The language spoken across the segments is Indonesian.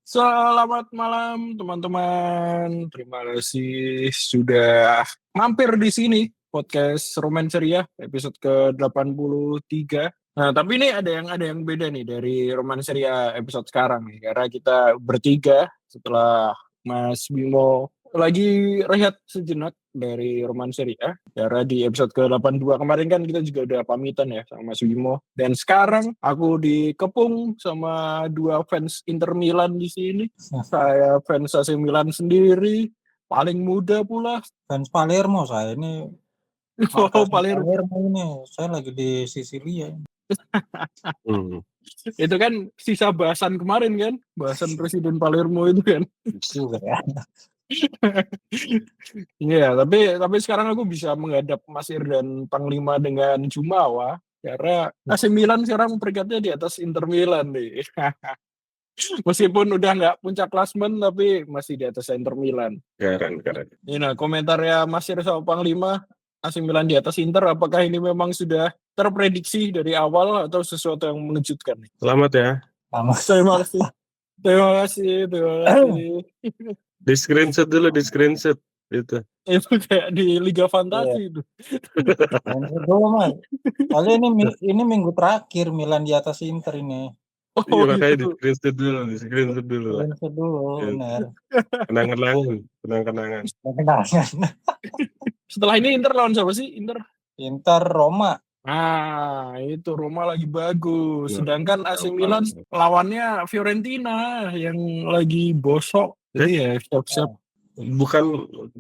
Selamat malam teman-teman. Terima kasih sudah mampir di sini podcast Roman Ceria episode ke-83. Nah, tapi ini ada yang beda nih dari Roman Ceria episode sekarang nih karena kita bertiga setelah Mas Bimo lagi rehat sejenak dari Roman Ceria. Karena di episode ke-82 kemarin kan kita juga udah pamitan ya sama Mas Bimo. Dan sekarang aku dikepung sama dua fans Inter Milan di sini. Saya fans AC Milan sendiri, paling muda pula. Fans Palermo saya ini Oh, markasnya Palermo ini. Saya lagi di Sisilia. Itu kan sisa bahasan kemarin kan, bahasan Presiden Palermo itu kan. Juga ya. Iya, tapi sekarang aku bisa menghadap Masir dan Panglima dengan jumawa karena AC Milan sekarang peringkatnya di atas Inter Milan nih. Meskipun udah nggak puncak klasmen tapi masih di atas Inter Milan. Keren. Ini nah komentarnya Masir sama Panglima, AC Milan di atas Inter, apakah ini memang sudah terprediksi dari awal atau sesuatu yang mengejutkan? Selamat ya. Sama. Terima kasih. Terima kasih. Di screenshot itu. Itu kayak di Liga Fantasi itu. Dulu Mas. Kali ini minggu terakhir Milan di atas Inter ini. Oh, Iya makanya gitu. di screenshot dulu. Inter dulu, Iya. benar. Kenang-kenangan. Setelah ini Inter lawan siapa sih? Inter Roma. Nah, itu Roma lagi bagus. Ya. Sedangkan AC Milan lawannya Fiorentina yang lagi bosok. Jadi ya siap-siap. Bukan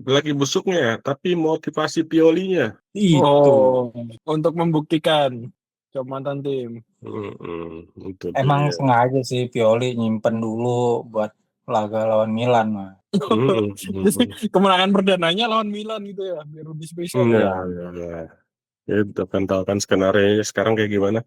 lagi busuknya ya, tapi motivasi Piolinya. Itu. Oh, untuk membuktikan ke mantan tim. Itu Emang dia. sengaja sih Pioli nyimpen dulu buat laga lawan Milan mah. Kemenangan perdananya lawan Milan gitu ya, biar lebih spesial. Iya. Itu kan tahu kan skenario sekarang kayak gimana.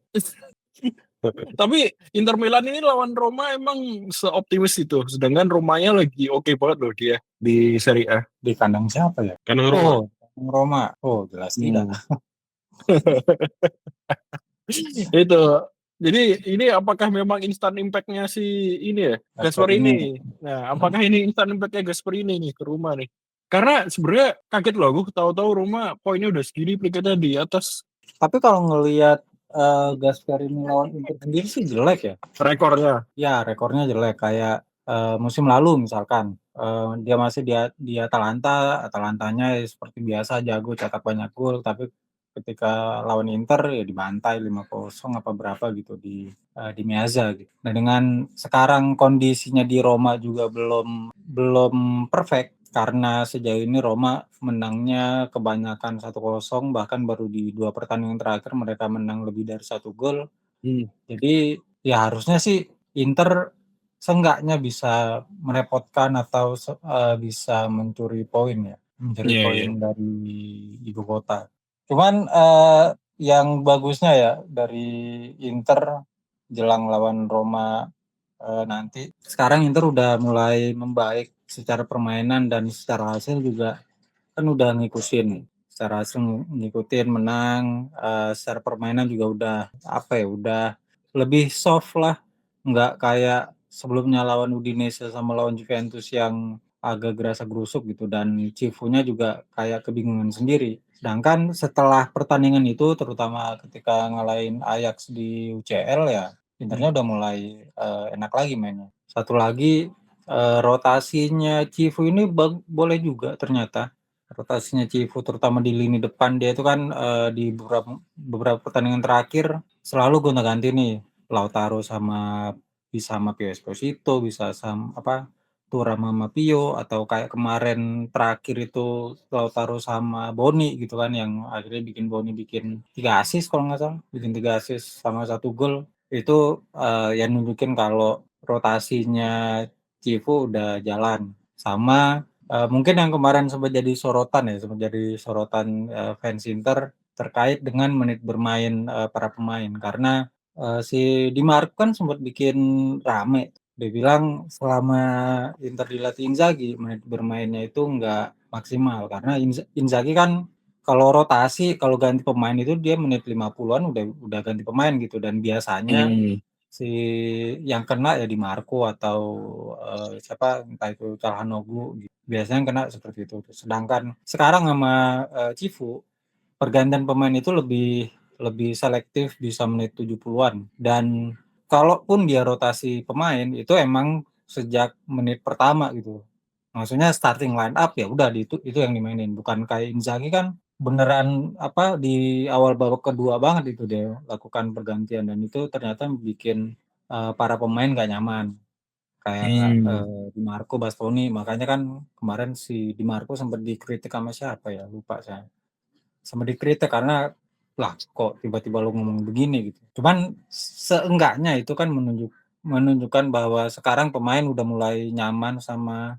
Tapi Inter Milan ini lawan Roma emang seoptimis itu. Sedangkan Romanya lagi oke banget loh dia di Serie A. Di kandang siapa ya? Kan Roma. Roma. Oh, jelas tidak. Itu. Jadi ini apakah memang instant impact-nya si ini ya, Gasperini? Nah, apakah ini instant impact-nya Gasperini nih ke Roma nih? Karena sebenarnya kaget loh, aku tahu-tahu Roma poinnya udah segini, peringkatnya di atas. Tapi kalau ngelihat Gasperini lawan Inter sendiri sih jelek ya. Rekornya. Ya, rekornya jelek. Kayak musim lalu misalkan. Dia masih di Atalanta. Atalantanya ya seperti biasa jago, cetak banyak gol. Tapi ketika lawan Inter ya dibantai 5-0 apa berapa gitu di Meazza gitu. Nah, dengan sekarang kondisinya di Roma juga belum perfect. Karena sejauh ini Roma menangnya kebanyakan 1-0, bahkan baru di 2 pertandingan terakhir mereka menang lebih dari 1 gol. Jadi ya harusnya sih Inter seenggaknya bisa merepotkan atau bisa mencuri poin ya, poin dari ibu kota. Cuman yang bagusnya ya dari Inter jelang lawan Roma nanti, sekarang Inter udah mulai membaik secara permainan dan secara hasil juga kan udah ngikutin. Secara hasil ngikutin menang, secara permainan juga udah lebih soft lah. Nggak kayak sebelumnya lawan Udinese sama lawan Juventus yang agak gerasa gerusuk gitu, dan Cifunya juga kayak kebingungan sendiri. Sedangkan setelah pertandingan itu, terutama ketika ngalahin Ajax di UCL ya, Internya udah mulai enak lagi mainnya. Satu lagi rotasinya Cifu ini boleh juga ternyata. Rotasinya Cifu terutama di lini depan, dia itu kan di beberapa pertandingan terakhir selalu gonta-ganti nih. Lautaro bisa sama Pio Esposito, bisa sama Thuram sama Pio, atau kayak kemarin terakhir itu Lautaro sama Boni gitu kan, yang akhirnya bikin Boni bikin 3 assist kalau nggak salah, bikin 3 assist sama 1 gol. Itu yang nunjukin kalau rotasinya Cifu udah jalan. Sama mungkin yang kemarin sempat jadi sorotan fans Inter terkait dengan menit bermain para pemain, karena si Di Marco kan sempat bikin rame. Dia bilang selama Inter dilatih Inzaghi, menit bermainnya itu nggak maksimal, karena Inzaghi kan kalau rotasi, kalau ganti pemain itu dia menit 50-an udah ganti pemain gitu, dan biasanya si yang kena ya Di Marco atau siapa entah itu Calhanoglu gitu. Biasanya yang kena seperti itu. Sedangkan sekarang sama Cifu pergantian pemain itu lebih selektif bisa menit 70-an dan kalaupun dia rotasi pemain itu emang sejak menit pertama gitu. Maksudnya starting line up ya udah itu yang dimainin, bukan kayak Inzaghi kan beneran di awal babak kedua banget itu dia lakukan pergantian dan itu ternyata bikin para pemain gak nyaman kayak Di Marco, Bastoni. Makanya kan kemarin si Di Marco sempat dikritik sama siapa ya lupa saya, sempat dikritik karena lah kok tiba-tiba lo ngomong begini gitu. Cuman seenggaknya itu kan menunjukkan bahwa sekarang pemain udah mulai nyaman sama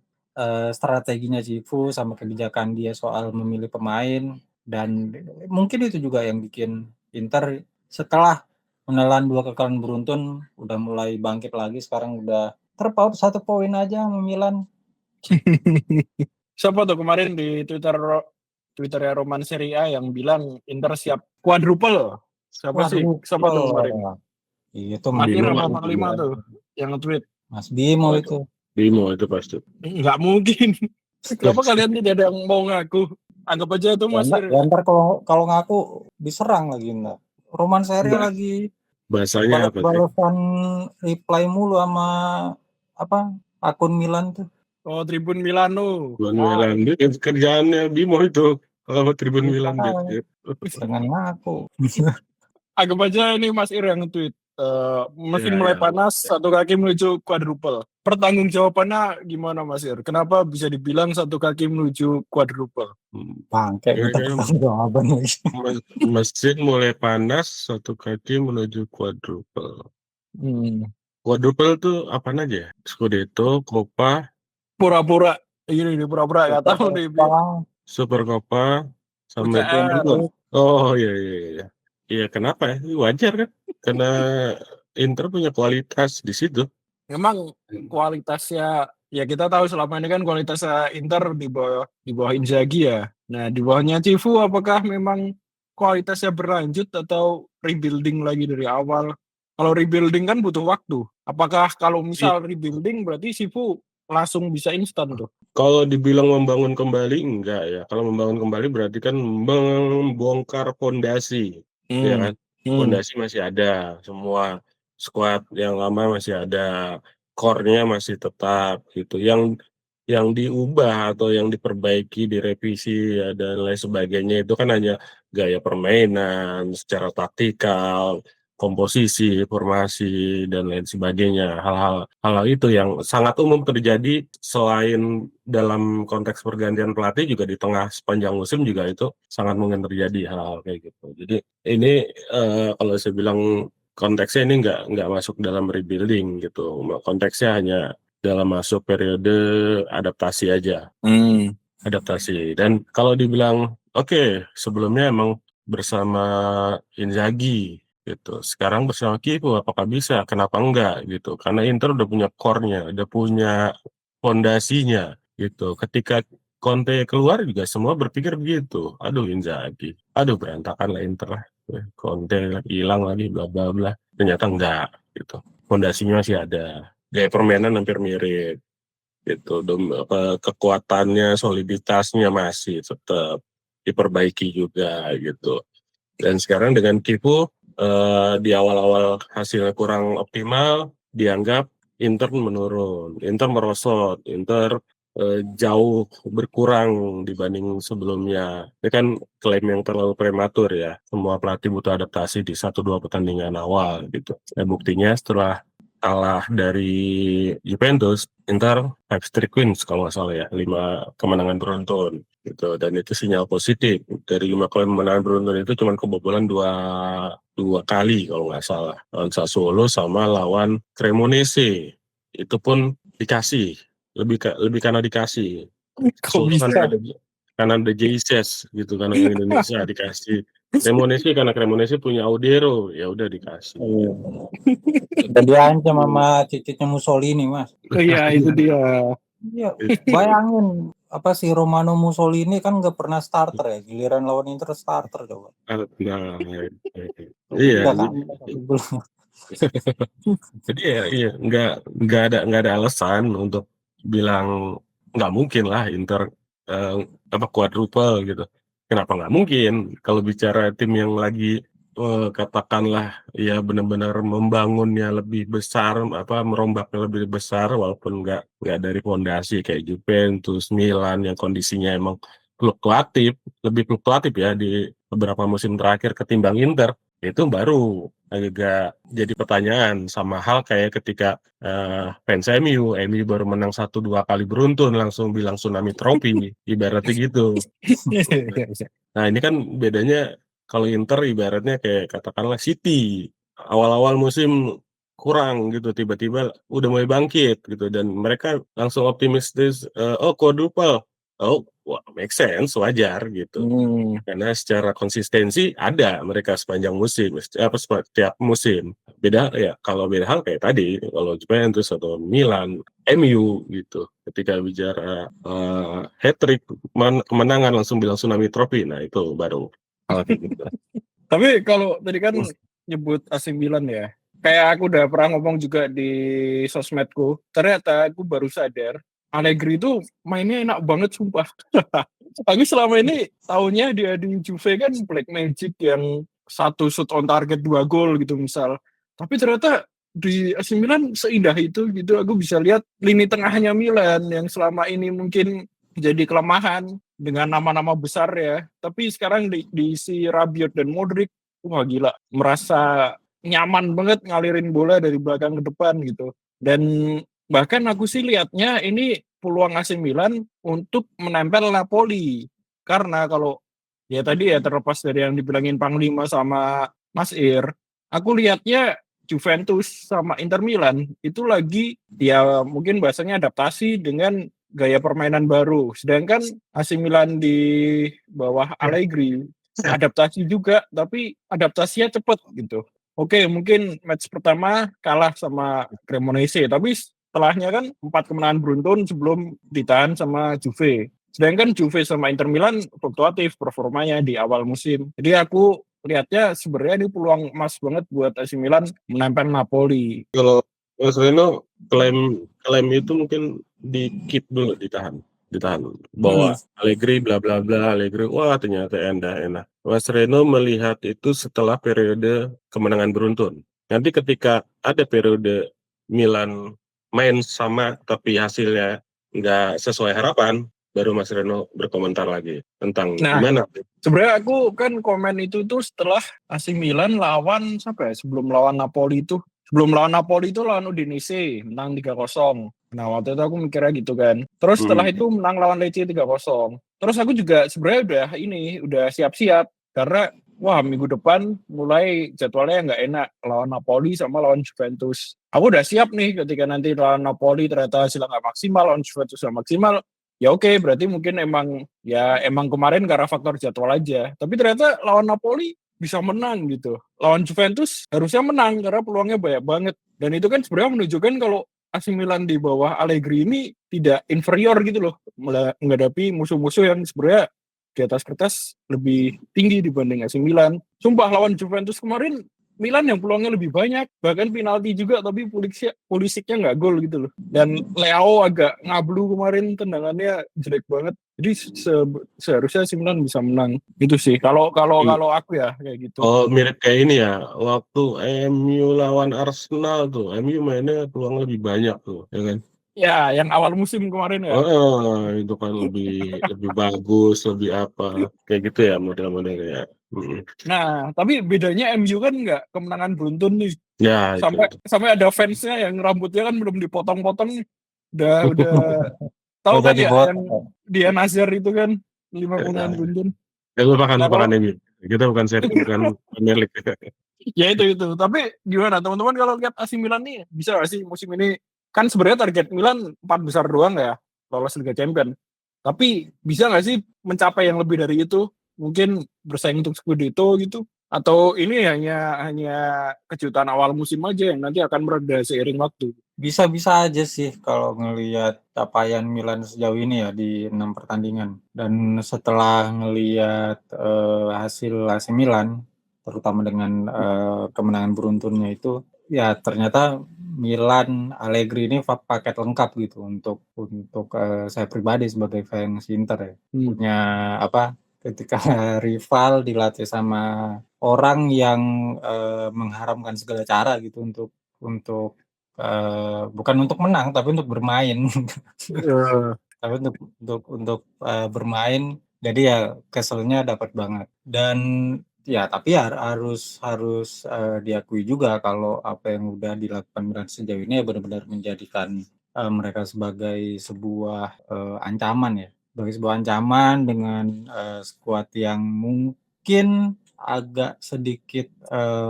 strateginya Cifu sama kebijakan dia soal memilih pemain dan mungkin itu juga yang bikin Inter setelah menelan 2 kekalahan beruntun udah mulai bangkit lagi. Sekarang udah terpaut 1 poin aja sama Milan. Siapa tuh kemarin di Twitternya Roman Serie A yang bilang Inter siap quadruple? Siapa tuh kemarin? Itu Mas Bimo Ira lah, Panglima tuh yang nge-tweet. Mas Bimo itu. Bimo itu pasti. Nggak mungkin. Kenapa kalian tidak ada yang mau ngaku? Anggap aja itu Mas Ira. Ya, ntar kalau ngaku diserang lagi ntar. Roman Serie lagi Bahasanya apa sih? balasan reply mulu sama akun Milan tuh. Oh, Tribun Milano. Tribun Milan itu kerjaannya Bimo itu. Kalau Tribun Milan Dengan ngaku. Anggap aja ini Mas Ir yang nge-tweet. Mesin mulai panas, 1 kaki menuju quadruple. Pertanggungjawabannya gimana Mas Ir? Kenapa bisa dibilang 1 kaki menuju quadruple? Bangke kita jawaban lagi. Mesin mulai panas, 1 kaki menuju quadruple. Quadruple tuh apa aja? Scudetto, Coppa, pura-pura ini pura-pura nggak tahu nih. Super Coppa sama UCL. Oh iya. Iya kenapa ya? Wajar kan? Karena Inter punya kualitas di situ. Memang kualitasnya ya kita tahu selama ini kan kualitasnya Inter di bawah Inzaghi ya. Nah di bawahnya Cifu apakah memang kualitasnya berlanjut atau rebuilding lagi dari awal? Kalau rebuilding kan butuh waktu. Apakah kalau misal rebuilding berarti Cifu langsung bisa instan tuh? Kalau dibilang membangun kembali enggak ya. Kalau membangun kembali berarti kan membongkar fondasi. Ya kan? Fondasi masih ada, semua squad yang lama masih ada, core-nya masih tetap gitu. Yang diubah atau yang diperbaiki, direvisi ya, dan lain sebagainya itu kan hanya gaya permainan, secara taktikal, komposisi, formasi dan lain sebagainya. Hal-hal itu yang sangat umum terjadi selain dalam konteks pergantian pelatih, juga di tengah sepanjang musim juga itu sangat mungkin terjadi hal-hal kayak gitu. Jadi ini kalau saya bilang konteksnya ini nggak masuk dalam rebuilding gitu. Konteksnya hanya dalam masuk periode adaptasi aja. Adaptasi. Dan kalau dibilang oke, sebelumnya emang bersama Inzaghi gitu. Sekarang bersama Cifu apakah bisa? Kenapa enggak gitu? Karena Inter udah punya core-nya, udah punya fondasinya gitu. Ketika Conte keluar juga semua berpikir begitu. Aduh Inzaghi. Aduh berantakan lah Inter lah. Conte hilang lagi bla bla bla. Ternyata enggak gitu. Fondasinya masih ada. Gaya permainan hampir mirip gitu. Kekuatannya, soliditasnya masih tetap diperbaiki juga gitu. Dan sekarang dengan Cifu di awal-awal hasilnya kurang optimal, dianggap Inter menurun, Inter merosot, Inter jauh berkurang dibanding sebelumnya. Ini kan klaim yang terlalu prematur ya. Semua pelatih butuh adaptasi di 1-2 pertandingan awal gitu. Dan buktinya setelah kalah dari Juventus, Inter 5 straight wins kalau nggak salah ya, 5 kemenangan beruntun gitu. Dan itu sinyal positif. Dari 5 kemenangan beruntun itu cuma kebobolan dua kali kalau nggak salah, lawan Sassuolo sama lawan Cremonese. Itu pun dikasih, lebih karena dikasih. Kok bisa? Karena ada Jesus gitu, karena Indonesia dikasih. Karena Cremonese punya Audero, ya udah dikasih. Dan diancam sama cicitnya Mussolini, Mas. Iya, itu dia. Iya, bayangin si Romano Mussolini kan nggak pernah starter ya, giliran lawan Inter starter coba. Iya. Jadi ya iya, nggak ada alasan untuk bilang nggak mungkin lah Inter quadruple gitu. Kenapa nggak mungkin? Kalau bicara tim yang lagi katakanlah ya benar-benar membangunnya lebih besar, merombaknya lebih besar walaupun nggak dari fondasi kayak Juventus, Milan yang kondisinya emang lebih fluktuatif ya di beberapa musim terakhir ketimbang Inter. Itu baru agak jadi pertanyaan, sama hal kayak ketika fans MU baru menang 1-2 kali beruntun langsung bilang tsunami trofi, ibaratnya gitu. Nah ini kan bedanya kalau Inter ibaratnya kayak katakanlah City, awal-awal musim kurang gitu, tiba-tiba udah mulai bangkit gitu dan mereka langsung optimistis, "Oh quadruple." Oh, wah make sense, wajar gitu. Karena secara konsistensi ada mereka sepanjang musim, setiap musim. Kalau beda hal kayak tadi, kalau Juventus atau Milan, MU gitu. Ketika bicara hat-trick, kemenangan langsung bilang tsunami trofi, nah itu baru hal kayak gitu. Tapi kalau tadi kan nyebut AC Milan ya, kayak aku udah pernah ngomong juga di sosmedku, ternyata aku baru sadar Allegri itu mainnya enak banget sumpah. Aku selama ini taunya dia di Juve kan black magic yang satu shoot on target 2 gol gitu misal. Tapi ternyata di AC Milan seindah itu gitu. Aku bisa lihat lini tengahnya Milan yang selama ini mungkin jadi kelemahan dengan nama-nama besar ya. Tapi sekarang diisi Rabiot dan Modric, wah gila. Merasa nyaman banget ngalirin bola dari belakang ke depan gitu. Dan bahkan aku sih lihatnya ini peluang AC Milan untuk menempel Napoli. Karena kalau ya tadi ya terlepas dari yang dibilangin Panglima sama Mas Ir, aku lihatnya Juventus sama Inter Milan itu lagi ya mungkin bahasanya adaptasi dengan gaya permainan baru. Sedangkan AC Milan di bawah Allegri adaptasi juga, tapi adaptasinya cepat gitu. Oke, mungkin match pertama kalah sama Cremonese, tapi setelahnya kan 4 kemenangan beruntun sebelum ditahan sama Juve. Sedangkan Juve sama Inter Milan fluktuatif performanya di awal musim. Jadi aku lihatnya sebenarnya ini peluang emas banget buat AC Milan menempel Napoli. Kalau Mas Reno klaim itu mungkin di-keep dulu, ditahan bahwa Allegri bla bla bla, Allegri wah ternyata enak. Mas Reno melihat itu setelah periode kemenangan beruntun. Nanti ketika ada periode Milan main sama tapi hasilnya nggak sesuai harapan, baru Mas Reno berkomentar lagi tentang gimana. Sebenarnya aku kan komen itu tuh setelah AC Milan lawan siapa ya? Sebelum lawan Napoli itu lawan Udinese menang 3-0. Nah waktu itu aku mikirnya gitu kan. Terus setelah itu menang lawan Lecce 3-0. Terus aku juga sebenarnya udah siap-siap karena wah minggu depan mulai jadwalnya nggak enak lawan Napoli sama lawan Juventus. Aku udah siap nih ketika nanti lawan Napoli ternyata hasilnya nggak maksimal, lawan Juventus nggak maksimal. Ya oke, berarti mungkin emang kemarin karena faktor jadwal aja. Tapi ternyata lawan Napoli bisa menang gitu. Lawan Juventus harusnya menang karena peluangnya banyak banget. Dan itu kan sebenarnya menunjukkan kalau AC Milan di bawah Allegri ini tidak inferior gitu loh menghadapi musuh-musuh yang sebenarnya di atas kertas lebih tinggi dibanding AC Milan. Sumpah lawan Juventus kemarin Milan yang peluangnya lebih banyak, bahkan penalti juga tapi Pulisicnya nggak gol gitu loh. Dan Leao agak ngablu kemarin, tendangannya jelek banget. Jadi seharusnya AC Milan bisa menang. Itu sih kalau aku ya kayak gitu. Oh mirip kayak ini ya, waktu MU lawan Arsenal tuh, MU mainnya peluang lebih banyak tuh, ya kan? Ya, yang awal musim kemarin ya. Itu kan lebih bagus, lebih apa, kayak gitu ya model-modelnya ya. Nah, tapi bedanya MU kan nggak kemenangan beruntun nih. Ya itu. Sampai ada fansnya yang rambutnya kan belum dipotong-potong nih. Udah tahu kan ya yang dia Nazar itu kan 5 kemenangan beruntun. Ya lupakan MU. Kita bukan Premier League. Ya itu. Tapi gimana teman-teman kalau lihat AC Milan nih bisa nggak sih musim ini? Kan sebenarnya target Milan 4 besar doang ya, lolos Liga Champions. Tapi bisa nggak sih mencapai yang lebih dari itu? Mungkin bersaing untuk Scudetto gitu? Atau ini hanya kejutan awal musim aja yang nanti akan mereda seiring waktu? Bisa-bisa aja sih kalau ngelihat capaian Milan sejauh ini ya di 6 pertandingan. Dan setelah ngelihat hasil AC Milan, terutama dengan kemenangan beruntunnya itu, ya ternyata Milan Allegri ini paket lengkap gitu untuk saya pribadi sebagai fans Inter ya. Punya ketika rival dilatih sama orang yang mengharamkan segala cara gitu untuk bukan untuk menang tapi untuk bermain. Tapi untuk bermain, jadi ya keselnya dapat banget. Dan ya tapi harus diakui juga kalau apa yang udah dilakukan Milan sejauh ini ya benar-benar menjadikan mereka sebagai sebuah ancaman ya. Sebagai sebuah ancaman dengan skuad yang mungkin agak sedikit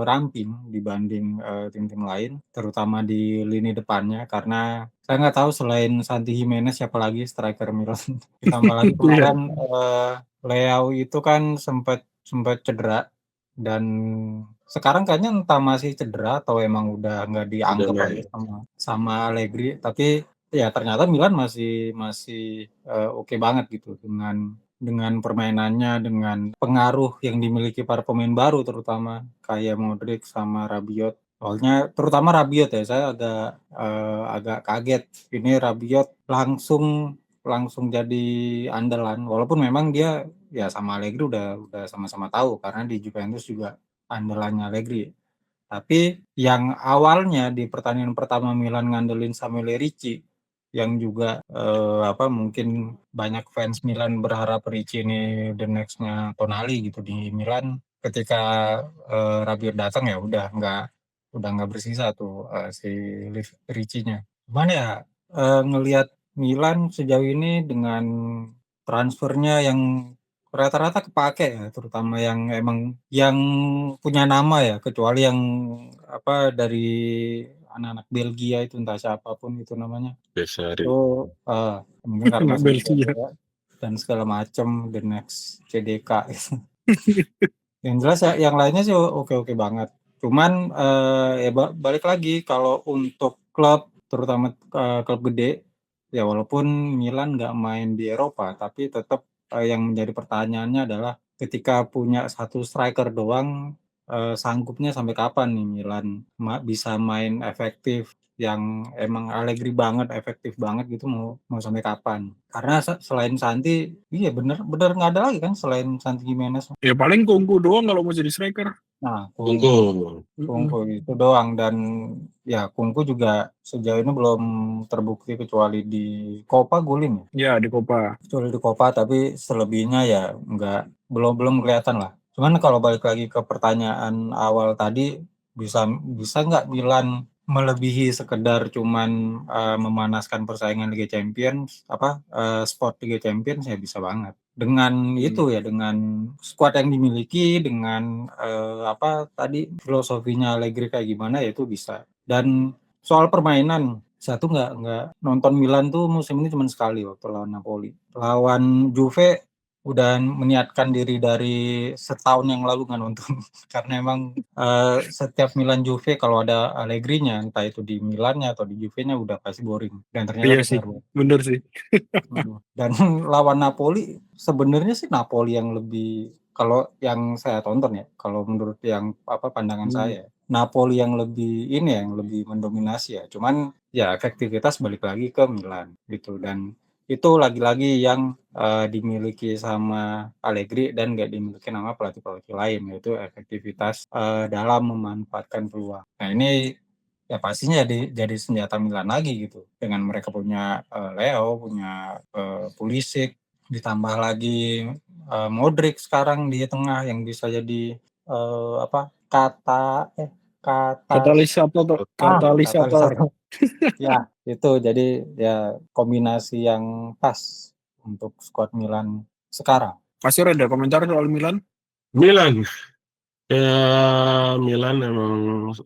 ramping dibanding tim-tim lain, terutama di lini depannya karena saya nggak tahu selain Santi Gimenez siapa lagi striker Milan. Ditambah lagi kemarin Leao itu kan sempat cedera dan sekarang kayaknya entah masih cedera atau emang udah nggak dianggap aja sama Allegri. Tapi ya ternyata Milan masih oke banget gitu dengan permainannya, dengan pengaruh yang dimiliki para pemain baru terutama kayak Modric sama Rabiot. Soalnya terutama Rabiot ya, saya agak kaget ini Rabiot langsung jadi andalan walaupun memang dia ya sama Allegri udah sama-sama tahu karena di Juventus juga andalannya Allegri. Tapi yang awalnya di pertandingan pertama Milan ngandelin Samuel Ricci yang juga mungkin banyak fans Milan berharap Ricci ini the next-nya Tonali gitu di Milan. Ketika Rabiot datang ya udah nggak bersisa tuh si Ricci-nya. Cuman ya ngelihat Milan sejauh ini dengan transfernya yang rata-rata kepake ya, terutama yang emang yang punya nama ya, kecuali yang dari anak-anak Belgia itu entah siapapun itu namanya. Besari. Itu mungkin karena Anak Belgia. dan segala macam the next CDK itu. Yang jelas ya, yang lainnya sih oke banget. Cuman ya balik lagi kalau untuk klub terutama klub gede ya walaupun Milan nggak main di Eropa tapi tetap yang menjadi pertanyaannya adalah ketika punya satu striker doang sanggupnya sampai kapan nih Milan bisa main efektif yang emang Allegri banget, efektif banget gitu mau sampai kapan? Karena selain Santi, iya bener nggak ada lagi kan selain Santi Gimenez. Ya paling Kungku doang kalau mau jadi striker. Nah, Kungku. Kungku itu doang dan ya Kungku juga sejauh ini belum terbukti kecuali di Copa golin ya. Ya di Copa. Kecuali di Copa tapi selebihnya ya belum kelihatan lah. Cuman kalau balik lagi ke pertanyaan awal tadi bisa nggak Milan melebihi sekedar cuman memanaskan persaingan Liga Champions spot Liga Champions ya bisa banget dengan itu ya dengan skuad yang dimiliki dengan filosofinya Allegri kayak gimana ya itu bisa. Dan soal permainan satu nggak nonton Milan tuh musim ini cuma sekali waktu lawan Napoli. Lawan Juve udah meniatkan diri dari setahun yang lalu nggak nonton karena emang setiap Milan Juve kalau ada Allegri-nya entah itu di Milannya atau di Juve-nya udah pasti boring dan ternyata Iya sih, bener sih. dan lawan Napoli sebenarnya sih Napoli yang lebih kalau yang saya tonton ya kalau menurut yang pandangan saya Napoli yang lebih yang lebih mendominasi ya cuman ya efektivitas balik lagi ke Milan gitu dan itu lagi-lagi yang dimiliki sama Allegri dan nggak dimiliki sama pelatih-pelatih lain yaitu efektivitas dalam memanfaatkan peluang. Nah ini ya pastinya jadi senjata Milan lagi gitu dengan mereka punya Leo, punya Pulisic, ditambah lagi Modric sekarang di tengah yang bisa jadi katalisator. Ya itu jadi ya kombinasi yang pas untuk skuad Milan sekarang. Pasti ada komentar soal Milan? Milan memang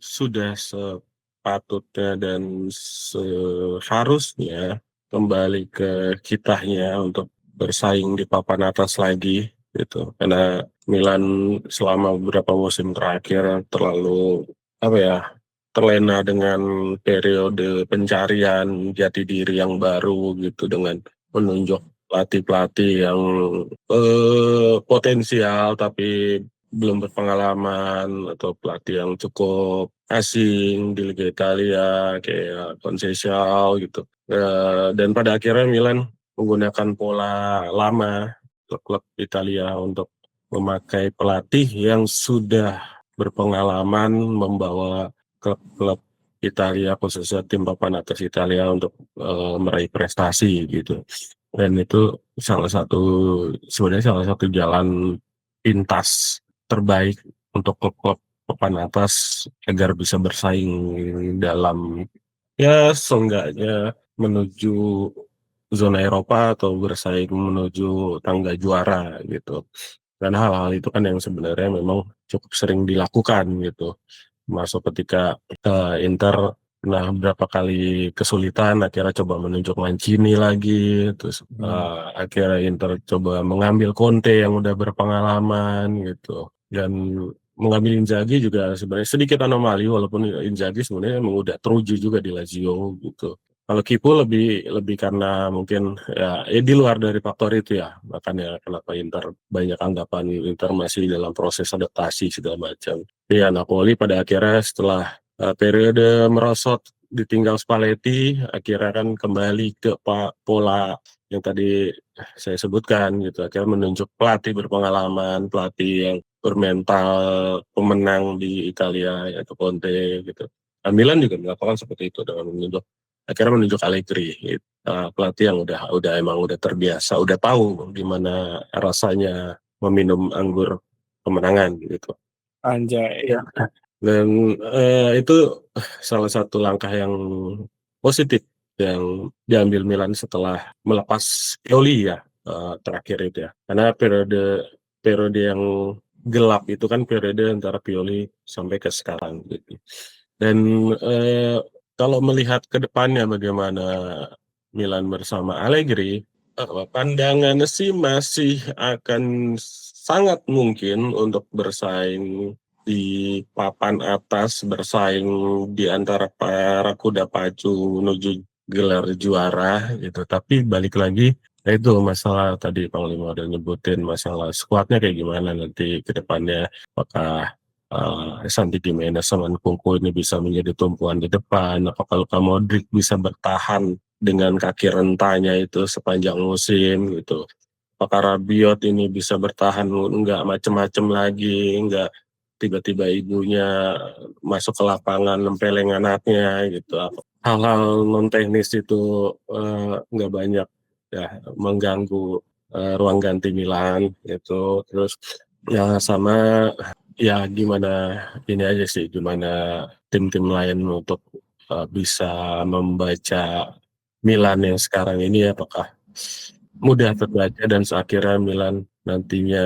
sudah sepatutnya dan seharusnya kembali ke kitanya untuk bersaing di papan atas lagi gitu. Karena Milan selama beberapa musim terakhir terlalu terlena dengan periode pencarian jati diri yang baru gitu dengan menunjuk pelatih-pelatih yang potensial tapi belum berpengalaman atau pelatih yang cukup asing di Liga Italia kayak Conceição gitu. Dan pada akhirnya Milan menggunakan pola lama klub-klub Italia untuk memakai pelatih yang sudah berpengalaman membawa klub-klub Italia, khususnya tim papan atas Italia untuk meraih prestasi gitu. Dan itu sebenarnya salah satu jalan pintas terbaik untuk klub-klub papan atas agar bisa bersaing dalam ya seenggaknya menuju zona Eropa atau bersaing menuju tangga juara gitu. Dan hal-hal itu kan yang sebenarnya memang cukup sering dilakukan gitu. Masuk ketika Inter pernah berapa kali kesulitan, akhirnya coba menunjuk Mancini lagi, terus akhirnya Inter coba mengambil Conte yang udah berpengalaman gitu. Dan mengambil Inzaghi juga sebenarnya sedikit anomali, walaupun Inzaghi sebenarnya memang udah teruji juga di Lazio gitu. Kalau Kipu lebih karena mungkin ya di luar dari faktor itu ya, makanya kenapa Inter banyak anggapan Inter masih dalam proses adaptasi segala macam. Ya Napoli pada akhirnya setelah periode merosot ditinggal Spalletti, akhirnya kan kembali ke pola yang tadi saya sebutkan gitu. Akhirnya menunjuk pelatih berpengalaman, pelatih yang bermental pemenang di Italia yaitu Conte gitu. Nah, Milan juga melakukan seperti itu dengan menunjuk Allegri gitu. Pelatih yang udah terbiasa, udah tahu gimana rasanya meminum anggur kemenangan gitu. Anjay. Ya. Dan itu salah satu langkah yang positif yang diambil Milan setelah melepas Pioli ya terakhir itu ya. Karena periode yang gelap itu kan periode antara Pioli sampai ke sekarang gitu. Dan kalau melihat ke depannya bagaimana Milan bersama Allegri, pandangannya sih masih akan sangat mungkin untuk bersaing di papan atas, bersaing di antara para kuda pacu menuju gelar juara gitu. Tapi balik lagi, itu masalah tadi Panglima udah nyebutin masalah skuadnya kayak gimana nanti ke depannya. Apakah Santi Gimenez sama Nkunku ini bisa menjadi tumpuan di depan, apakah Luka Modric bisa bertahan dengan kaki rentanya itu sepanjang musim gitu. Apakah Rabiot ini bisa bertahan nggak macem-macem lagi, nggak tiba-tiba ibunya masuk ke lapangan nempeleng anaknya gitu. Hal-hal non teknis itu nggak banyak ya mengganggu ruang ganti Milan gitu. Terus ya sama ya gimana ini aja sih, gimana tim-tim lain untuk bisa membaca Milan yang sekarang ini apakah mudah terbaca dan akhirnya Milan nantinya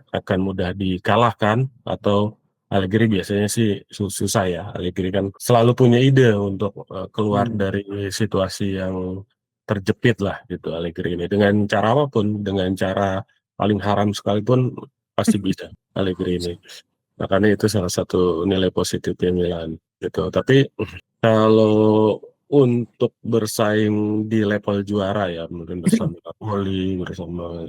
akan mudah dikalahkan atau Allegri biasanya sih susah ya. Allegri kan selalu punya ide untuk keluar dari situasi yang terjepit lah gitu Allegri ini. Dengan cara apapun, dengan cara paling haram sekalipun pasti bisa Allegri ini. Makanya itu salah satu nilai positifnya Milan gitu. Tapi kalau untuk bersaing di level juara ya, mungkin bersama Napoli, bersama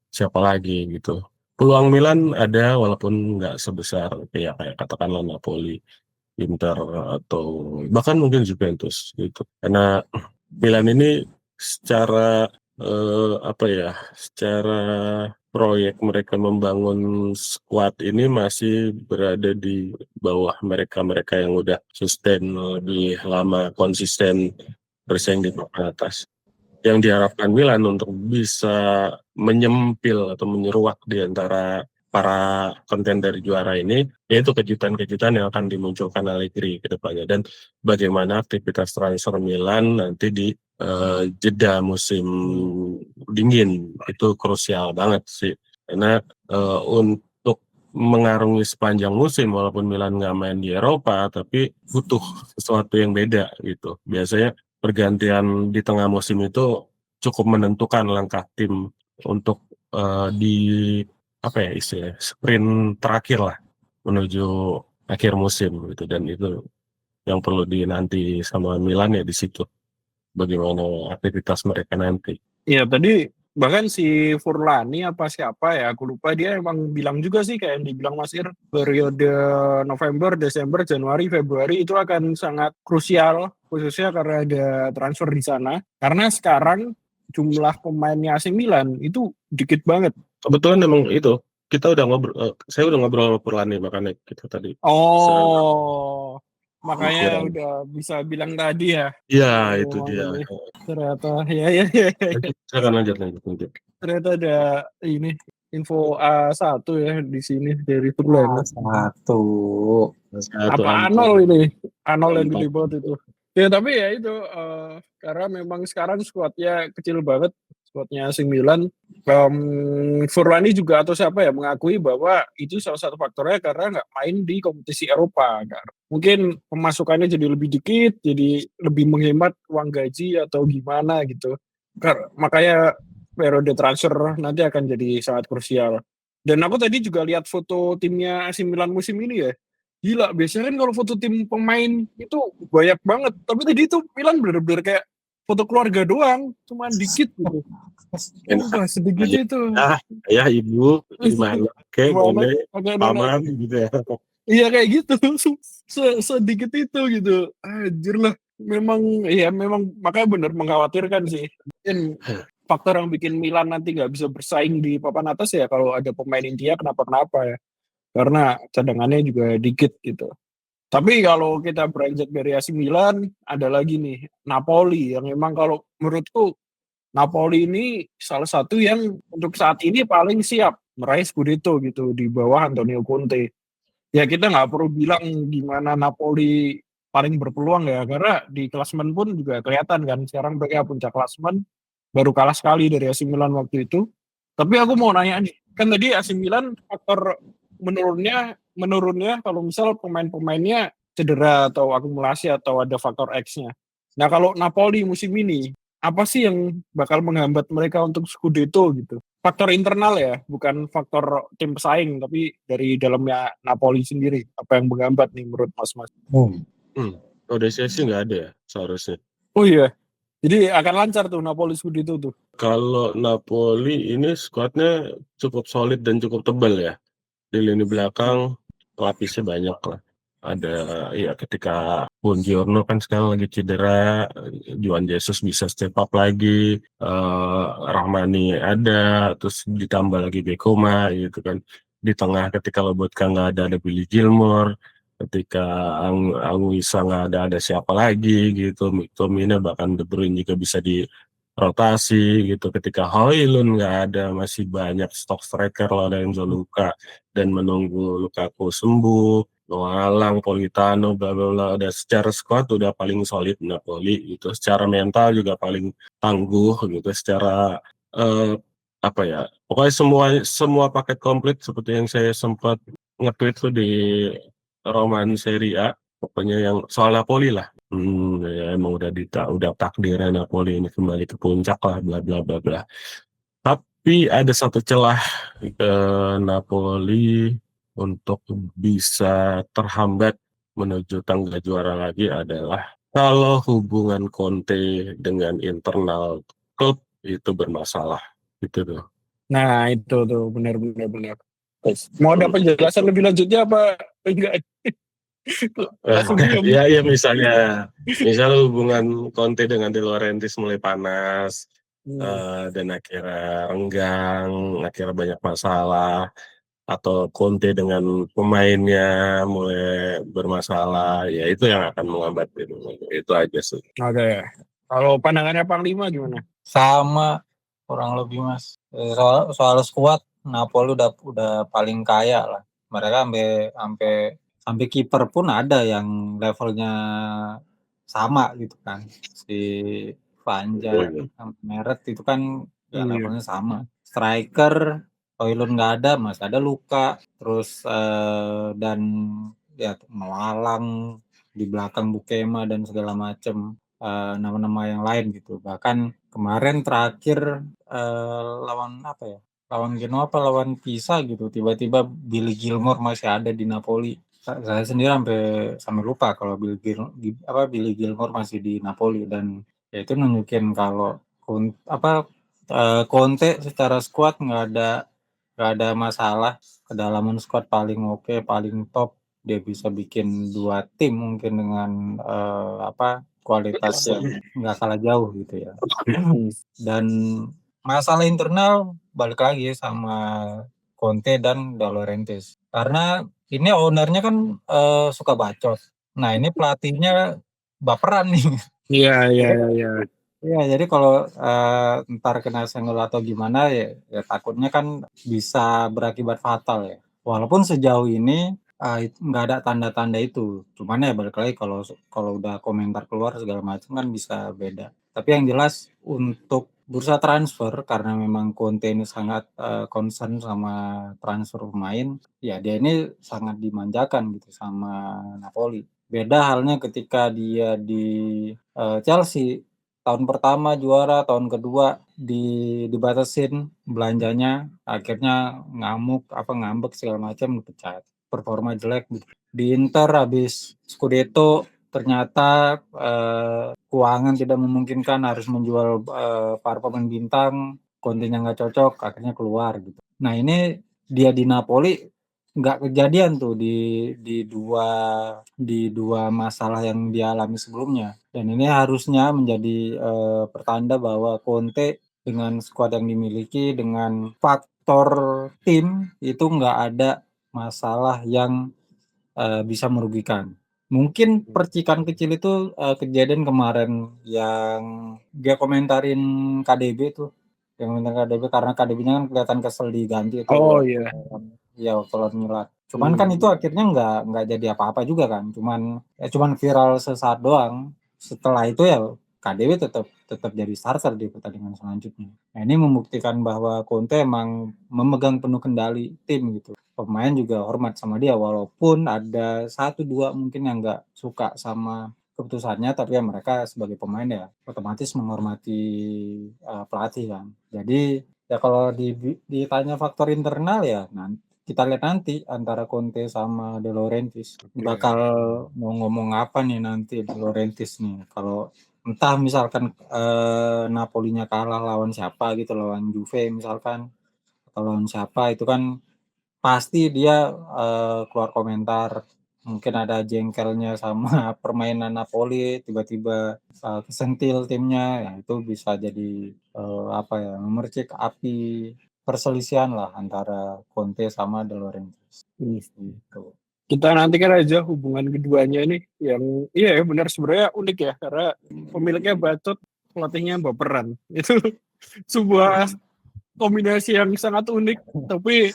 siapa lagi gitu. Peluang Milan ada walaupun nggak sebesar kayak katakanlah Napoli, Inter atau bahkan mungkin Juventus gitu. Karena Milan ini secara secara proyek mereka membangun skuad ini masih berada di bawah mereka yang udah sustain lebih lama konsisten bersaing di papan atas. Yang diharapkan Milan untuk bisa menyempil atau menyeruak di antara para kontender juara ini, yaitu kejutan-kejutan yang akan dimunculkan Allegri ke depannya. Dan bagaimana aktivitas transfer Milan nanti di jeda musim dingin, itu krusial banget sih. Karena untuk mengarungi sepanjang musim, walaupun Milan nggak main di Eropa, tapi butuh sesuatu yang beda gitu. Biasanya pergantian di tengah musim itu cukup menentukan langkah tim untuk di istilahnya sprint terakhir lah menuju akhir musim gitu, dan itu yang perlu dinanti sama Milan ya di situ bagaimana aktivitas mereka nanti. Iya, tadi Bahkan si Furlani apa siapa ya, aku lupa, dia emang bilang juga sih kayak yang dibilang Mas Ir, periode November, Desember, Januari, Februari itu akan sangat krusial, khususnya karena ada transfer di sana. Karena sekarang jumlah pemainnya AC Milan itu dikit banget. Kebetulan emang itu kita udah ngobrol, saya udah ngobrol sama Purlani makanya kita tadi. Oh, makanya Kurang. udah bisa bilang tadi ya. Iya, itu Oh, dia. ini ternyata ya. Silakan lanjut. Ternyata ada ini info A1 ya di sini dari Furlani. Satu. Satu Apa angka. Anol ini? Anol yang Empat. gede banget itu. Ya tapi ya itu karena memang sekarang skuadnya kecil banget, skuadnya AC Milan. Furlani juga atau siapa ya mengakui bahwa itu salah satu faktornya karena nggak main di kompetisi Eropa. Mungkin pemasukannya jadi lebih dikit, jadi lebih menghemat uang gaji atau gimana gitu. Makanya periode transfer nanti akan jadi sangat krusial. Dan aku tadi juga lihat foto timnya AC Milan musim ini ya. Gila, biasanya kan kalau foto tim pemain itu banyak banget. Tapi tadi itu Milan bener-bener kayak foto keluarga doang, cuman dikit gitu. Sumpah, sedikit itu. Ayah, ibu, gimana? Oke, Gimana? nenek, Pakai paman, nenek. gitu ya. Iya kayak gitu. Sedikit itu gitu. Anjir lah. Memang makanya bener mengkhawatirkan sih. Mungkin faktor yang bikin Milan nanti nggak bisa bersaing di papan atas ya kalau ada pemain India kenapa-kenapa ya. Karena cadangannya juga dikit gitu. Tapi kalau kita beranjak dari AC Milan, ada lagi nih Napoli yang memang kalau menurutku Napoli ini salah satu yang untuk saat ini paling siap meraih Scudetto gitu di bawah Antonio Conte. Ya kita nggak perlu bilang gimana Napoli paling berpeluang ya, karena di klasemen pun juga kelihatan kan sekarang mereka puncak klasemen, baru kalah sekali dari AC Milan waktu itu. Tapi aku mau nanya nih, kan tadi AC Milan faktor menurunnya kalau misal pemain-pemainnya cedera atau akumulasi atau ada faktor X-nya. Nah kalau Napoli musim ini, apa sih yang bakal menghambat mereka untuk Scudetto gitu? Faktor internal ya, bukan faktor tim pesaing, tapi dari dalamnya Napoli sendiri. Apa yang menghambat nih menurut Mas? Udah sih nggak ada ya seharusnya. Oh iya, jadi akan lancar tuh Napoli Scudetto tuh. Kalau Napoli ini skuadnya cukup solid dan cukup tebal ya. Di lini belakang lapisnya banyak lah. Ada ya ketika Buongiorno kan sekarang lagi cedera, Juan Jesus bisa step up lagi, Rahmani ada, terus ditambah lagi Bekoma gitu kan. Di tengah ketika Lobotka nggak ada Billy Gilmore, ketika Anguissa nggak ada siapa lagi gitu, McTominay bahkan De Bruyne juga bisa dirotasi gitu. Ketika Højlund nggak ada, masih banyak stok striker Lorenzo Luka dan menunggu Lukaku sembuh. Noalang, Politano, bla bla bla. Udah secara squad udah paling solid Napoli gitu. Secara mental juga paling tangguh gitu. Secara apa ya? Pokoknya semua paket komplit seperti yang saya sempat nge-tweet tuh di Roman Serie A. Pokoknya yang soal Napoli lah. Ya emang udah takdirnya Napoli ini kembali ke puncak lah, bla bla bla bla. Tapi ada satu celah ke Napoli untuk bisa terhambat menuju tangga juara lagi adalah kalau hubungan Conte dengan internal klub itu bermasalah gitu tuh. Nah itu tuh benar. Mau ada penjelasan lebih lanjutnya apa enggak? Langsung diam. Ya misalnya hubungan Conte dengan De Laurentiis mulai panas, dan akhirnya renggang, akhirnya banyak masalah, atau Conte dengan pemainnya mulai bermasalah, ya itu yang akan menghambat itu aja sih. Oke. Kalau pandangannya Panglima gimana? Sama kurang lebih Mas. Soal squad Napoli udah paling kaya lah. Mereka sampai kiper pun ada yang levelnya sama gitu kan. Si Vanja, Meret itu kan ya levelnya sama. Striker Højlund nggak ada, masih ada Luka, terus dan ya Malang di belakang Bukema dan segala macam nama-nama yang lain gitu. Bahkan kemarin terakhir lawan Genoa lawan Pisa gitu, tiba-tiba Billy Gilmore masih ada di Napoli. Saya sendiri sampai lupa kalau Billy Gilmore masih di Napoli, dan ya itu nunjukin kalau Conte secara squad nggak ada masalah. Kedalaman squad paling oke, paling top. Dia bisa bikin 2 tim mungkin dengan kualitas yang nggak kalah jauh gitu ya. Dan masalah internal balik lagi sama Conte dan De Laurentiis. Karena ini ownernya kan suka bacot. Nah ini pelatihnya baperan nih. Iya. Iya, jadi kalau ntar kena senggol atau gimana ya takutnya kan bisa berakibat fatal ya. Walaupun sejauh ini nggak ada tanda-tanda itu. Cuman ya balik lagi kalau udah komentar keluar segala macam kan bisa beda. Tapi yang jelas untuk bursa transfer karena memang Conte ini sangat concern sama transfer pemain, ya dia ini sangat dimanjakan gitu sama Napoli. Beda halnya ketika dia di Chelsea. Tahun pertama juara, tahun kedua dibatasin belanjanya, akhirnya ngambek segala macam, dipecat. Performa jelek. Di Inter habis Scudetto ternyata keuangan tidak memungkinkan, harus menjual para pemain bintang, Conte-nya nggak cocok, akhirnya keluar gitu. Nah ini dia di Napoli nggak kejadian tuh di dua masalah yang dia alami sebelumnya. Dan ini harusnya menjadi pertanda bahwa Conte dengan skuad yang dimiliki, dengan faktor tim itu nggak ada masalah yang bisa merugikan. Mungkin percikan kecil itu kejadian kemarin yang dia komentarin KDB tuh, yang komentar KDB karena KDB-nya kan kelihatan kesel diganti itu. Oh iya. Ya kalau Milan. Cuman kan itu akhirnya nggak jadi apa-apa juga kan. Cuman viral sesaat doang. Setelah itu ya KDB tetap jadi starter di pertandingan selanjutnya. Nah, ini membuktikan bahwa Conte emang memegang penuh kendali tim gitu. Pemain juga hormat sama dia walaupun ada 1-2 mungkin yang nggak suka sama keputusannya, tapi ya mereka sebagai pemain ya otomatis menghormati pelatih kan. Jadi ya kalau ditanya faktor internal ya kita lihat nanti antara Conte sama De Laurentiis bakal mau ngomong apa nih nanti De Laurentiis nih. Kalau entah misalkan Napolinya kalah lawan siapa gitu, lawan Juve misalkan atau lawan siapa, itu kan pasti dia keluar komentar, mungkin ada jengkelnya sama permainan Napoli, tiba-tiba kesentil timnya, ya itu bisa jadi memercik api perselisihan lah antara Conte sama De Laurentiis. Gitu. Kita nantikan aja hubungan keduanya ini yang iya ya benar sebenarnya unik ya karena pemiliknya bacot, pelatihnya baperan. Itu sebuah kombinasi yang sangat unik tapi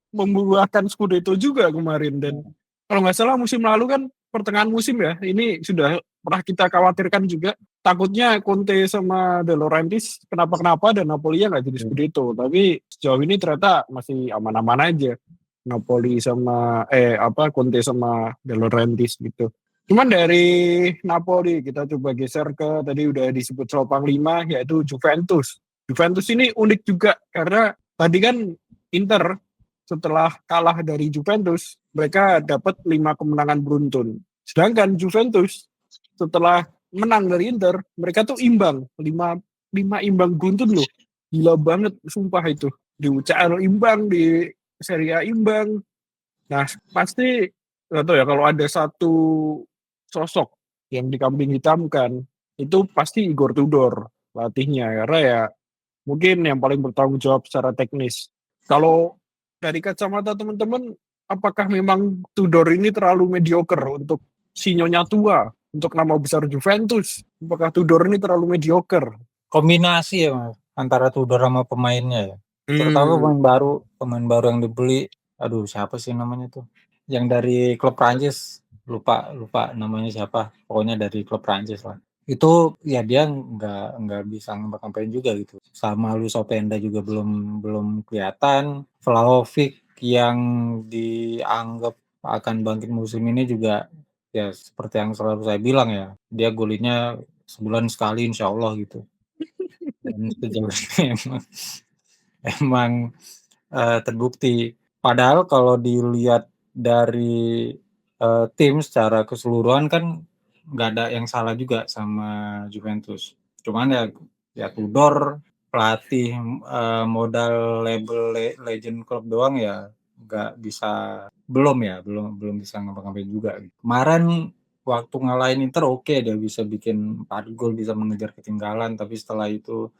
membuahkan Scudetto juga kemarin. Dan kalau nggak salah musim lalu kan pertengahan musim ya, ini sudah pernah kita khawatirkan juga, takutnya Conte sama De Laurentiis kenapa-kenapa dan Napoli nggak jadi Scudetto, tapi sejauh ini ternyata masih aman-aman aja Napoli sama Conte sama De Laurentiis gitu. Cuman dari Napoli kita coba geser ke tadi udah disebut Selopang 5 yaitu Juventus. Juventus ini unik juga karena tadi kan Inter setelah kalah dari Juventus, mereka dapat 5 kemenangan beruntun. Sedangkan Juventus setelah menang dari Inter, mereka tuh imbang, 5 imbang beruntun loh. Gila banget, sumpah itu. Di UCL imbang, di Serie A imbang. Nah, pasti nggak tahu ya kalau ada satu sosok yang dikambing hitamkan, itu pasti Igor Tudor latihnya, karena ya mungkin yang paling bertanggung jawab secara teknis. Kalau dari kacamata teman-teman, apakah memang Tudor ini terlalu mediocre untuk si Nyonya tua, untuk nama besar Juventus? Apakah Tudor ini terlalu mediocre? Kombinasi ya Mas, antara Tudor sama pemainnya ya. Terutama pemain baru yang dibeli. Aduh, siapa sih namanya tuh? Yang dari klub Prancis, lupa namanya siapa. Pokoknya dari klub Prancis lah. Itu ya dia nggak bisa ngapain juga gitu. Sama Luis Openda juga belum kelihatan. Vlahovic yang dianggap akan bangkit musim ini juga ya seperti yang selalu saya bilang ya, dia golnya sebulan sekali insya Allah gitu. Dan sejauh ini emang terbukti. Padahal kalau dilihat dari tim secara keseluruhan kan nggak ada yang salah juga sama Juventus. Cuman ya Tudor pelatih modal label legend club doang ya nggak bisa, belum bisa ngapa-ngapain juga. Kemarin waktu ngalahin Inter oke, dia bisa bikin 4 gol, bisa mengejar ketinggalan, tapi setelah itu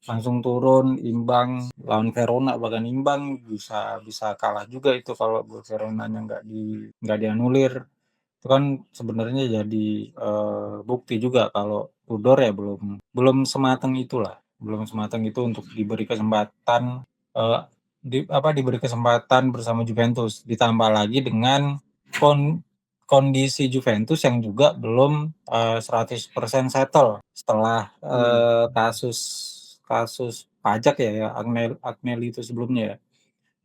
langsung turun, imbang lawan Verona, bahkan imbang, bisa kalah juga itu kalau Veronanya nggak dianulir. Itu kan sebenarnya jadi bukti juga kalau Tudor ya belum semateng itulah, belum semateng itu untuk diberi kesempatan diberi kesempatan bersama Juventus, ditambah lagi dengan kondisi Juventus yang juga belum 100% settle setelah kasus pajak ya Agnelli itu sebelumnya ya.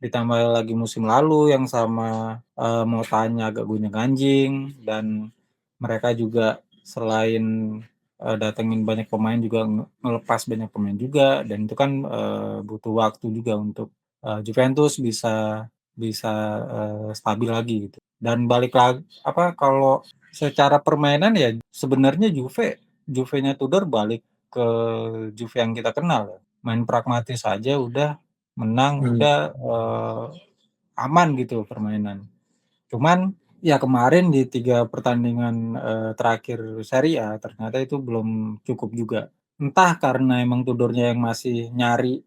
Ditambah lagi musim lalu yang sama Motanya agak gonjang-ganjing, dan mereka juga selain datengin banyak pemain juga ngelepas banyak pemain juga, dan itu kan butuh waktu juga untuk Juventus bisa stabil lagi gitu. Dan balik lagi kalau secara permainan ya sebenarnya Juve-nya Tudor balik ke Juve yang kita kenal. Main pragmatis aja udah menang, udah aman gitu permainan. Cuman ya kemarin di 3 pertandingan terakhir Serie A ternyata itu belum cukup juga. Entah karena emang Tudornya yang masih nyari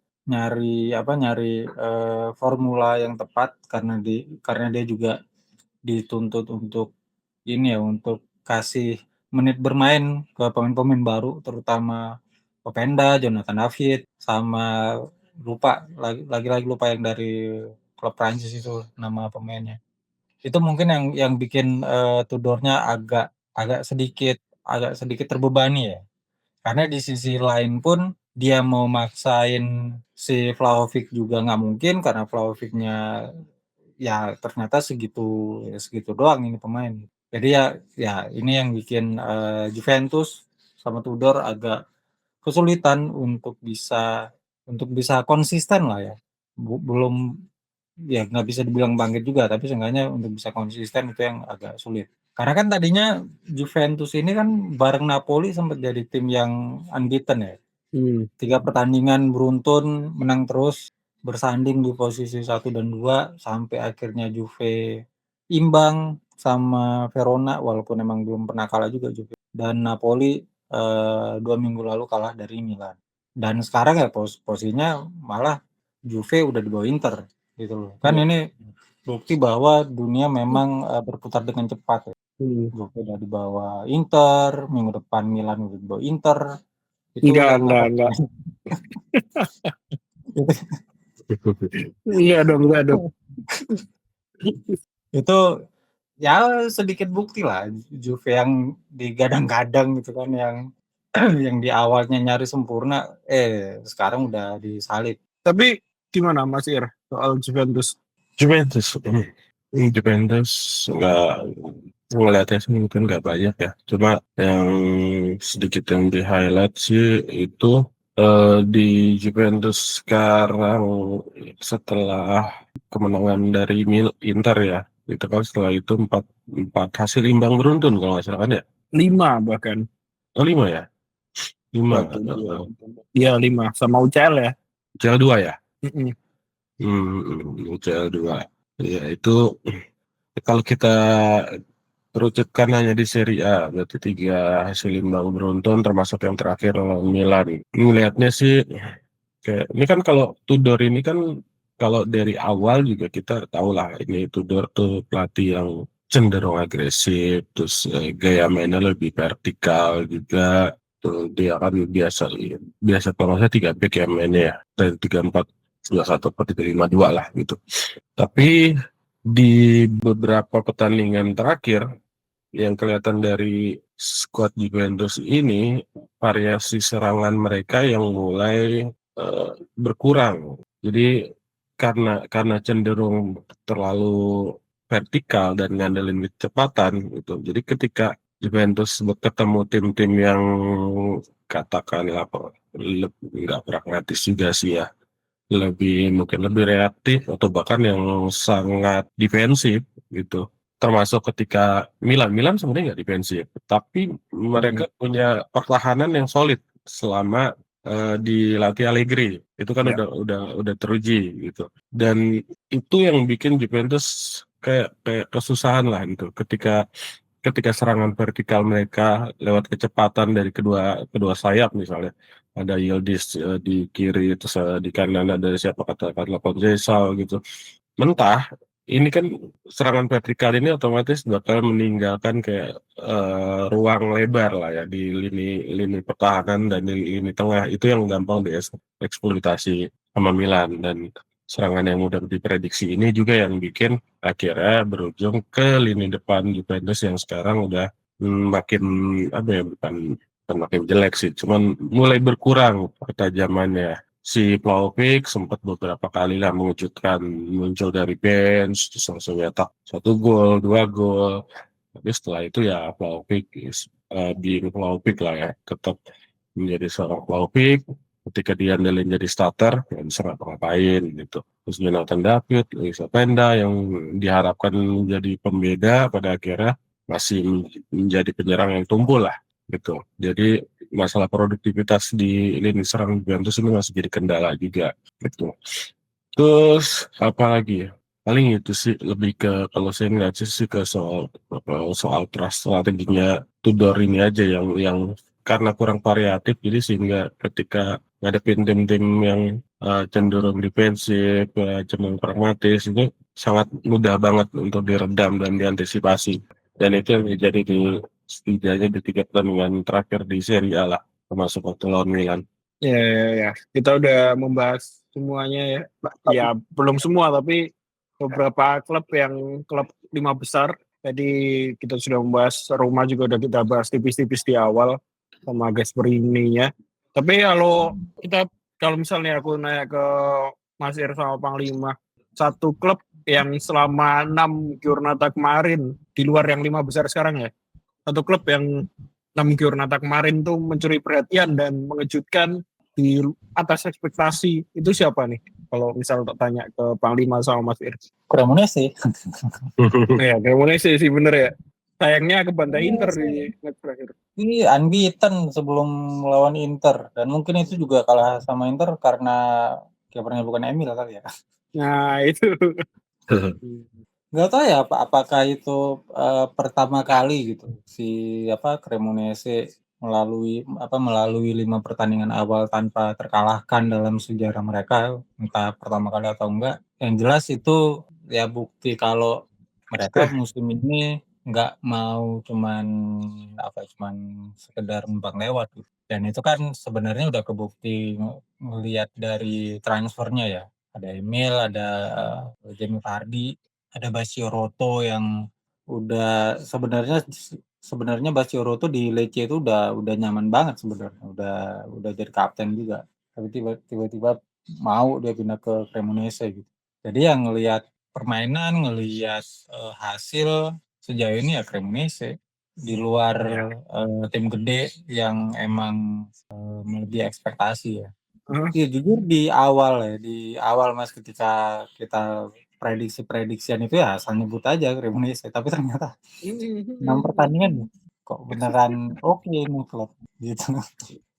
formula yang tepat, karena dia juga dituntut untuk untuk kasih menit bermain ke pemain-pemain baru, terutama Openda, Jonathan David, sama lagi lupa yang dari klub Prancis itu nama pemainnya. Itu mungkin yang bikin Tudornya agak sedikit terbebani ya. Karena di sisi lain pun dia mau maksain si Vlahovic juga nggak mungkin, karena Vlahovicnya ya ternyata segitu doang ini pemain. Jadi ya ini yang bikin Juventus sama Tudor agak kesulitan untuk bisa konsisten lah ya. Belum ya nggak bisa dibilang bangkit juga, tapi seenggaknya untuk bisa konsisten itu yang agak sulit. Karena kan tadinya Juventus ini kan bareng Napoli sempat jadi tim yang unbeaten ya. 3 pertandingan beruntun menang terus, bersanding di posisi 1 dan 2 sampai akhirnya Juve imbang sama Verona, walaupun emang belum pernah kalah juga Juve. Dan Napoli 2 minggu lalu kalah dari Milan. Dan sekarang ya posisinya malah Juve udah di bawah Inter gitu loh. Kan ini bukti bahwa dunia memang berputar dengan cepat ya. Juve udah di bawah Inter, minggu depan Milan udah di bawah Inter. Itu Enggak. Iya dong. Itu ya sedikit bukti lah Juve yang digadang-gadang gitu kan, yang di awalnya nyari sempurna, sekarang udah disalib. Tapi gimana Mas Ir soal Juventus? Juventus nggak ngelihatnya sih mungkin nggak banyak ya. Cuma yang sedikit yang di highlight sih itu di Juventus sekarang setelah kemenangan dari Inter ya. Itu kan setelah itu 4 hasil imbang beruntun kalau nggak salah kan ya. 5 bahkan. Oh 5 ya. 5. Iya 5 sama UCL ya. UCL 2 ya. Mm-mm. UCL 2. Ya itu kalau kita kerucutkan hanya di Serie A, berarti 3 hasil imbang beruntun termasuk yang terakhir Milan. Melihatnya sih kayak ini kan kalau Tudor ini kan kalau dari awal juga kita tahu lah ini Tudor tuh pelatih yang cenderung agresif, terus gaya mainnya lebih vertikal juga. Tuh, dia kan biasa kalau saya 3 back ya mainnya ya, dari 3-4-2-1 atau 3-5-2 lah gitu. Tapi di beberapa pertandingan terakhir yang kelihatan dari skuad Juventus ini, variasi serangan mereka yang mulai berkurang. Jadi karena cenderung terlalu vertikal dan ngandelin kecepatan gitu. Jadi ketika Juventus ketemu tim-tim yang katakanlah nggak pragmatis juga sih ya, mungkin lebih reaktif atau bahkan yang sangat defensif gitu. Termasuk ketika Milan sebenarnya nggak defensif, tapi mereka punya pertahanan yang solid selama dilatih Allegri. Itu kan Ya. udah teruji gitu. Dan itu yang bikin Juventus kayak kesusahan lah gitu. Ketika serangan vertikal mereka lewat kecepatan dari kedua sayap misalnya. Ada Yildiz di kiri, terus di kanan ada siapa katakanlah Conceição gitu. Mentah ini kan serangan vertikal ini otomatis bakal meninggalkan kayak ruang lebar lah ya di lini pertahanan dan di lini tengah, itu yang gampang dieksploitasi sama Milan. Dan serangan yang mudah diprediksi ini juga yang bikin akhirnya berujung ke lini depan Juventus yang sekarang udah makin apa ya, bukan makin jelek sih, cuman mulai berkurang ketajamannya. Si Vlahovic sempat beberapa kali lah mengejutkan, muncul dari bench, terus langsung nyetak 1 gol, 2 gol. Tapi setelah itu ya Vlahovic being Vlahovic lah ya, tetap menjadi seorang Vlahovic. Ketika dia andelin jadi starter, ya bisa ngapa-ngapain gitu. Terus Jonathan David, Luis Openda yang diharapkan menjadi pembeda, pada akhirnya masih menjadi penyerang yang tumbuh lah gitu. Jadi masalah produktivitas di lini serang Juventus ini masih jadi kendala juga gitu. Terus apa lagi ya? Paling itu sih, lebih ke kalau saya ngeliat sih ke soal trust strateginya Tudor ini aja yang karena kurang variatif, jadi sehingga ketika ngadepin tim-tim yang cenderung defensif, cenderung pragmatis, itu sangat mudah banget untuk diredam dan diantisipasi. Dan itu yang terjadi setidaknya di 3 pertandingan terakhir di Serie A lah, termasuk waktu lawan Milan. Ya. Kita udah membahas semuanya ya. Ya, belum semua, tapi beberapa klub 5 besar. Jadi kita sudah membahas Roma, juga udah kita bahas tipis-tipis di awal sama Gasperini-nya. Tapi kalau misalnya aku nanya ke Mas Ir sama Panglima, satu klub yang selama 6 Giornata kemarin, di luar yang 5 besar sekarang ya, satu klub yang 6 Giornata kemarin tuh mencuri perhatian dan mengejutkan di atas ekspektasi, itu siapa nih? Kalau misal tanya ke Panglima sama Mas Ir. Cremonese. Ya, Cremonese sih bener ya. Sayangnya kebantai Inter di match terakhir. Ini unbeaten sebelum melawan Inter, dan mungkin itu juga kalah sama Inter karena kipernya bukan Emil kali ya. Nah, itu. Nggak tahu ya apakah itu pertama kali gitu si Cremonese melalui 5 pertandingan awal tanpa terkalahkan dalam sejarah mereka, entah pertama kali atau enggak. Yang jelas itu ya bukti kalau mereka musim ini nggak mau cuman sekedar numpang lewat gitu. Dan itu kan sebenarnya udah kebukti melihat dari transfernya ya. Ada Emil, ada Jamie Vardy, ada Bacioroto yang udah sebenarnya Bacioroto di Lecce itu udah nyaman banget sebenarnya, udah jadi kapten juga. Tapi tiba-tiba mau dia pindah ke Cremonese gitu. Jadi yang ngelihat permainan, ngelihat hasil sejauh ini ya Cremonese, di luar tim gede yang emang melebihi ekspektasi ya. Ya jujur di awal Mas, ketika kita prediksian itu ya asal nyebut aja Cremonese, tapi ternyata 6 pertandingan kok beneran oke nih klub gitu.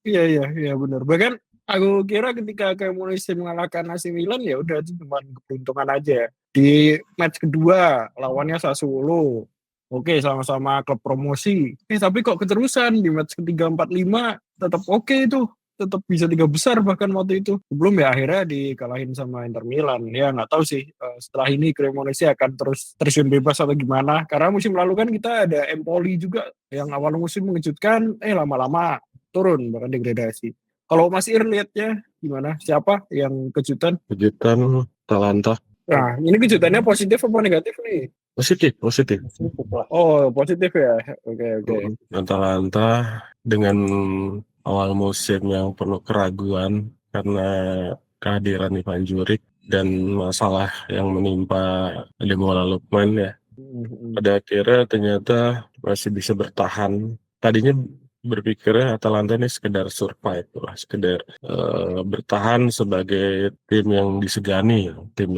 Iya benar. Bahkan aku kira ketika Cremonese mengalahkan AC Milan ya udah itu cuma keberuntungan aja. Di match kedua lawannya Sassuolo. Oke, sama-sama klub promosi. Tapi kok keterusan di match ketiga 4-5 tetap oke itu. Tetap bisa 3 besar bahkan waktu itu. Sebelum ya akhirnya dikalahin sama Inter Milan. Ya nggak tahu sih setelah ini Cremonese akan terus terjun bebas atau gimana. Karena musim lalu kan kita ada Empoli juga yang awal musim mengejutkan, lama-lama turun bahkan degradasi. Kalau Mas Ir lihatnya gimana? Siapa yang kejutan? Kejutan Atalanta. Nah, ini kejutannya positif apa negatif nih? Positif. Oh, positif ya. Oke. Atalanta dengan awal musim yang penuh keraguan karena kehadiran Ivan Juric dan masalah yang menimpa Ademola Lookman ya. Pada akhirnya ternyata masih bisa bertahan. Tadinya berpikirnya Atalanta ini sekedar survive lah, sekedar bertahan sebagai tim yang disegani, tim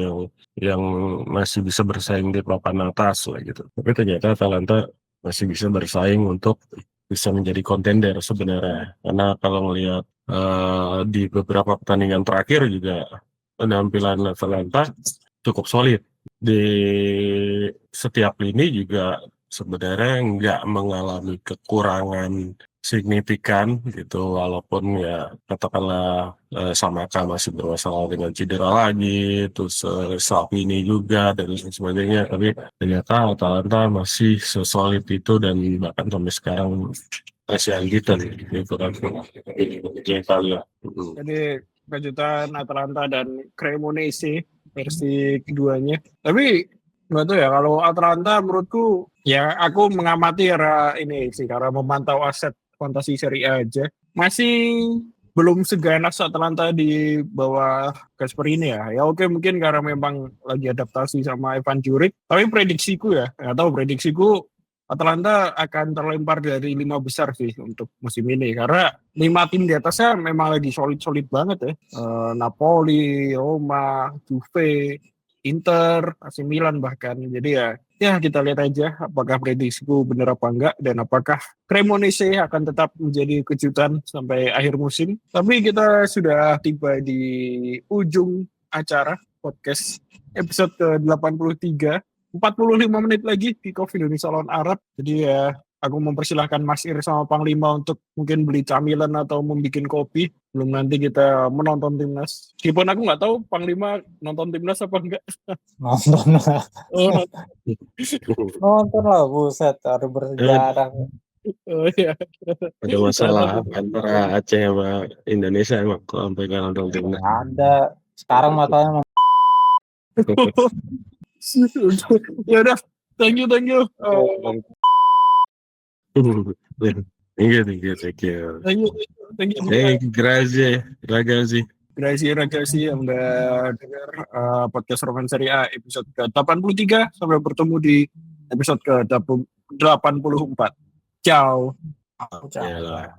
yang masih bisa bersaing di papan atas lah gitu. Tapi ternyata Atalanta masih bisa bersaing untuk bisa menjadi kontender sebenarnya. Karena kalau ngelihat di beberapa pertandingan terakhir juga penampilan Atalanta cukup solid. Di setiap lini juga sebenarnya nggak mengalami kekurangan signifikan gitu, walaupun ya katakanlah Samaka masih bermasalah dengan cedera lagi, terus Salvini juga dan lain sebagainya, tapi ternyata Atalanta masih sesolid itu dan bahkan sampai sekarang masih unbeaten gitu kan. Italia. Jadi kejutan Atalanta dan Cremonese versi keduanya. Tapi nggak tahu ya, kalau Atalanta menurutku ya aku mengamati ini sih karena memantau aset fantasi Serie A aja masih belum seganas Atalanta di bawah Gasperini ya. Ya oke, mungkin karena memang lagi adaptasi sama Ivan Juric. Tapi prediksiku ya, nggak tahu, prediksiku Atalanta akan terlempar dari 5 besar sih untuk musim ini, karena 5 tim di atasnya memang lagi solid-solid banget ya. Napoli, Roma, Juve, Inter, AC Milan bahkan. Jadi ya kita lihat aja apakah prediksiku benar apa enggak dan apakah Cremonese akan tetap menjadi kejutan sampai akhir musim. Tapi kita sudah tiba di ujung acara podcast episode ke-83. 45 menit lagi kick-off Indonesia lawan Arab. Jadi ya aku mempersilahkan Mas Ir sama Panglima untuk mungkin beli camilan atau membuat kopi. Belum nanti kita menonton timnas. Meskipun aku nggak tahu Panglima nonton timnas apa enggak. Nonton lah. Oh, Nonton lah, buset, harus bersejarah. oh iya. Ada masalah antara Aceh sama Indonesia emang kalau sampai nggak nonton timnas. Ada. Sekarang matanya Ya udah, thank you. Thank you. Grazie. Grazie yang udah dengar podcast Roman Serie A episode ke-83. Sampai bertemu di episode ke-84. Ciao. Ciao.